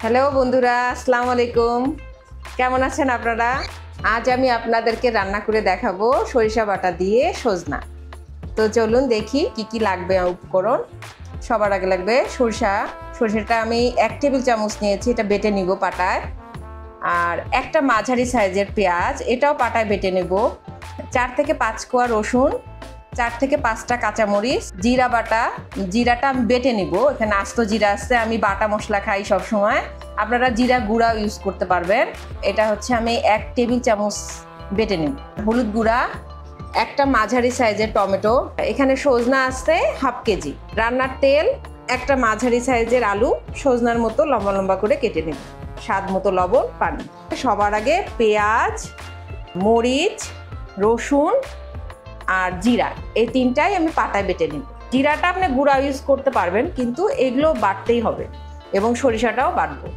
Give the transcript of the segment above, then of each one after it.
Hello বন্ধুরা, আসসালামু আলাইকুম। কেমন আছেন আপনারা? আজ আমি আপনাদেরকে রান্না করে দেখাবো সরিষা বাটা দিয়ে সজনা। তো চলুন দেখি কি কি লাগবে উপকরণ। সবার আগে লাগবে সরিষাটা আমি 1 টেবিল চামচ নিয়েছি, এটা বেটে নিব পাটায়। আর একটা মাঝারি সাইজের পেঁয়াজ, এটাও পাটায় বেটে নেব। 4 থেকে 5 কোয়া রসুন, 4 থেকে 5টা কাঁচামরিচ, জিরা বাটা, জিরাটা আমি বেটে নিব। এখানে আস্ত জিরা আছে, আমি বাটা মশলা খাই সব সময়, আপনারা জিরা গুঁড়া ইউজ করতে পারবেন। এটা হচ্ছে আমি 1 টেবিল চামচ বেটে নিব। হলুদ গুঁড়া, একটা মাঝারি সাইজের টমেটো, এখানে সজনা আছে হাফ কেজি, রান্নার তেল, একটা মাঝারি সাইজের আলু সজনার মতো লম্বা লম্বা করে কেটে নেব, স্বাদ মতো লবণ, পানি। সবার আগে পেঁয়াজ, মরিচ, রসুন আর জিরা, এই তিনটাই আমি পাটায় বেটে নিব। জিরাটা আপনি গুঁড়া ইউজ করতে পারবেন, কিন্তু এগুলো বাটতেই হবে এবং সরিষাটাও বাটবো।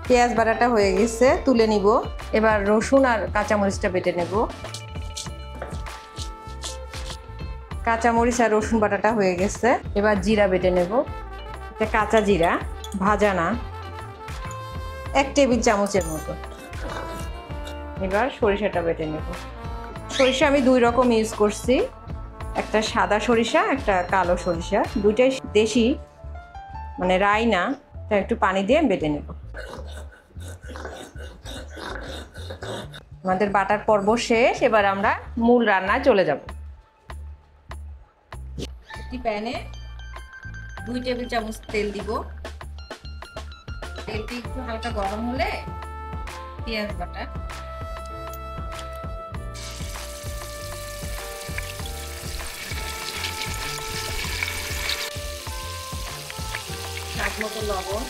পেঁয়াজ বাটাটা হয়ে গেছে, তুলে নিব। এবার রসুন আর কাঁচামরিচটা বেটে নেব। কাঁচামরিচ আর রসুন বাটাটা হয়ে গেছে, এবার জিরা বেটে নেব। এটা কাঁচা জিরা, ভাজা না, 1 টেবিল চামচের মতো। এবার সরিষাটা বেটে নেব। সরিষা আমি 2 রকম ইউজ করছি, একটা সাদা সরিষা, একটা কালো সরিষা, দুইটাই দেশি, মানে রাই না। একটু পানি দিয়ে বেটে নেব। আমাদের বাটার পর্ব শেষ, এবার আমরা মূল রান্নায় চলে যাব। একটি প্যানে 2 টেবিল চামচ তেল দিব। তেলটি একটু হালকা গরম হলে পেঁয়াজ বাটা, স্বাদ মতো লবণ,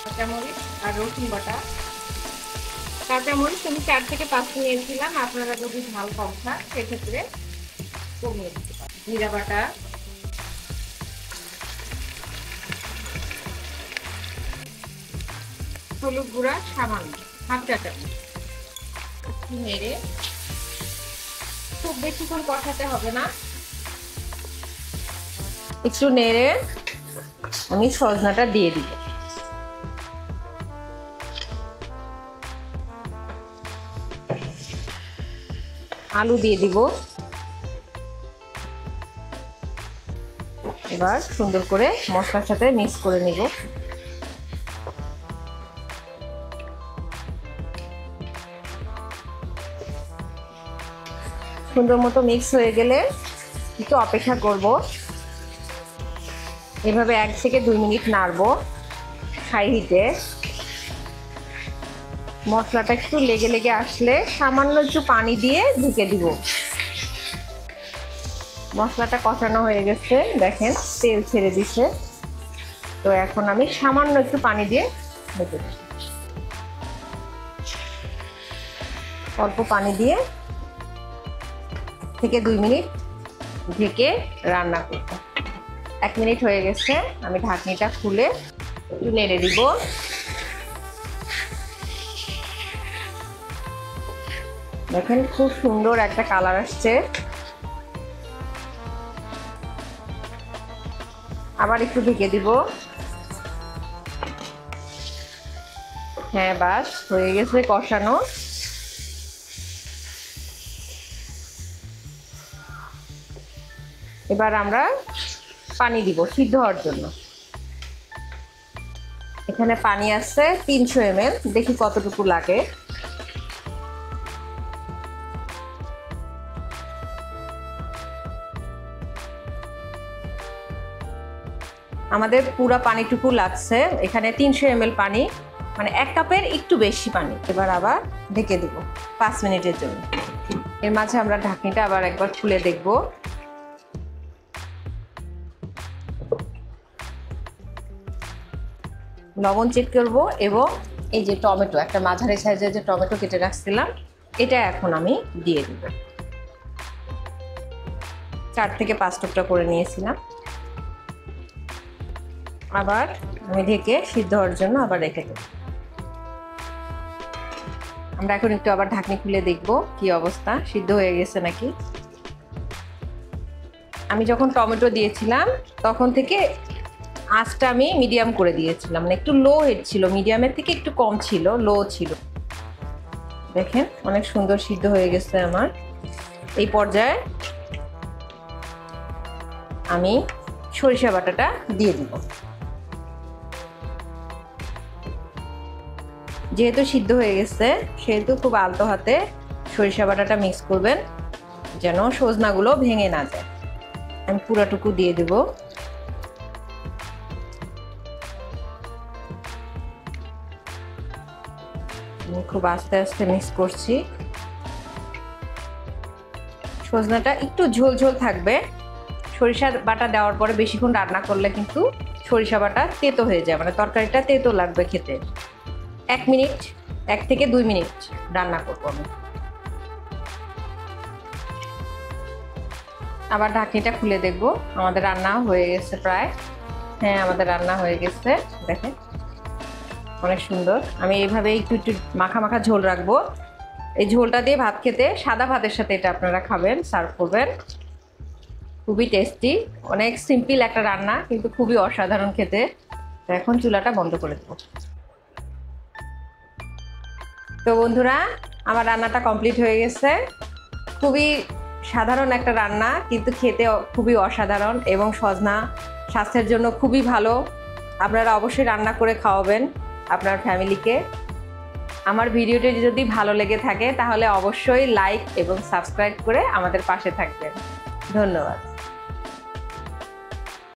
কাঁচামরিচ আর রসুন বাটা। কাঁচামরিচ আমি 4 থেকে 5টা নিয়েছিলাম, আপনারা যদি ঝাল কম খান সেক্ষেত্রে কমিয়ে দিতে পারেন। জিরা বাটা, হলুদ গুঁড়া সামান্য, হাফ চা চামচ। নেড়ে, খুব বেশিক্ষণ কষাতে হবে না, একটু নেড়ে আমি সজনাটা দিয়ে দিব। আলু দিয়ে দিব। এবার সুন্দর করে মশলার সাথে মিক্স করে নিব। সুন্দর মতো মিক্স হয়ে গেলে একটু অপেক্ষা করব। এভাবে 1 থেকে 2 মিনিট নাড়বো হাই হিটে। মশলাটা একটু লেগে লেগে আসলে সামান্য একটু পানি দিয়ে ঢেকে দিব। মশলাটা কষানো হয়ে গেছে, দেখেন তেল ছেড়ে দিছে। তো এখন আমি সামান্য একটু পানি দিয়ে ঢেকে দেব। অল্প পানি দিয়ে থেকে 2 মিনিট ঢেকে রান্না করব। 1 মিনিট হয়ে গেছে, আমি ঢাকনিটা খুলে একটু নেড়ে দিব। দেখেন খুব সুন্দর একটা কালার আসছে। আবার একটু ঢেকে দিব। হ্যাঁ, বাস হয়ে গেছে কষানো। এবার আমরা পানি দিব সিদ্ধ হওয়ার জন্য। এখানে পানি আছে 300 ml, দেখি কতটুকু লাগে। আমাদের পুরো পানিটুকু লাগছে, এখানে 300 ml পানি, মানে 1 কাপের একটু বেশি পানি। এবার আবার ঢেকে দিব 5 মিনিটের জন্য। এর মাঝে আমরা ঢাকনিটা আবার একবার খুলে দেখব। লবণ চেক করব এবং এই যে টমেটো, একটা মাঝারি সাইজের যে টমেটো কেটে রাখছিলাম, এটা এখন আমি দিয়ে দিব। 4 থেকে 5 টুকরা করে নিয়েছিলাম। আবার আমি ঢেকে সিদ্ধ হওয়ার জন্য আবার রেখে দেব। আমরা এখন একটু আবার ঢাকনি খুলে দেখব কি অবস্থা, সিদ্ধ হয়ে গেছে নাকি। আমি যখন টমেটো দিয়েছিলাম তখন থেকে আঁচটা আমি মিডিয়াম করে দিয়েছিলাম, মানে একটু লো হিট ছিল, মিডিয়ামের থেকে একটু কম ছিল, লো ছিল। দেখেন অনেক সুন্দর সিদ্ধ হয়ে গেছে আমার। এই পর্যায়ে আমি সরিষা বাটাটা দিয়ে দিব। যেহেতু সিদ্ধ হয়ে গেছে সেহেতু খুব আলতো হাতে সরিষা বাটাটা মিক্স করবেন যেন সজনাগুলো ভেঙে না যায়। আমি পুরাটুকু দিয়ে দেব। খুব আস্তে আস্তে মিক্স করছি। সজনাটা একটু ঝোল ঝোল থাকবে। সরিষা বাটা দেওয়ার পরে বেশিক্ষণ রান্না করলে কিন্তু সরিষা বাটা তেতো হয়ে যায়, মানে তরকারিটা তেতো লাগবে খেতে। 1 মিনিট, 1 থেকে 2 মিনিট রান্না করবো আমি। আবার ঢাকনিটা খুলে দেখবো আমাদের রান্না হয়ে গেছে প্রায়। হ্যাঁ, আমাদের রান্না হয়ে গেছে। দেখেন অনেক সুন্দর। আমি এইভাবে একটু একটু মাখা মাখা ঝোল রাখবো। এই ঝোলটা দিয়ে ভাত খেতে, সাদা ভাতের সাথে এটা আপনারা খাবেন, সার্ভ করবেন। খুবই টেস্টি, অনেক সিম্পল একটা রান্না কিন্তু খুবই অসাধারণ খেতে। এখন চুলাটা বন্ধ করে দেবো। তো বন্ধুরা, আমার রান্নাটা কমপ্লিট হয়ে গেছে। খুবই সাধারণ একটা রান্না কিন্তু খেতে খুবই অসাধারণ, এবং সজনা স্বাস্থ্যের জন্য খুবই ভালো। আপনারা অবশ্যই রান্না করে খাওয়াবেন আপনার ফ্যামিলিকে। আমার ভিডিওটি যদি ভালো লেগে থাকে তাহলে অবশ্যই লাইক এবং সাবস্ক্রাইব করে আমাদের পাশে থাকবেন। ধন্যবাদ।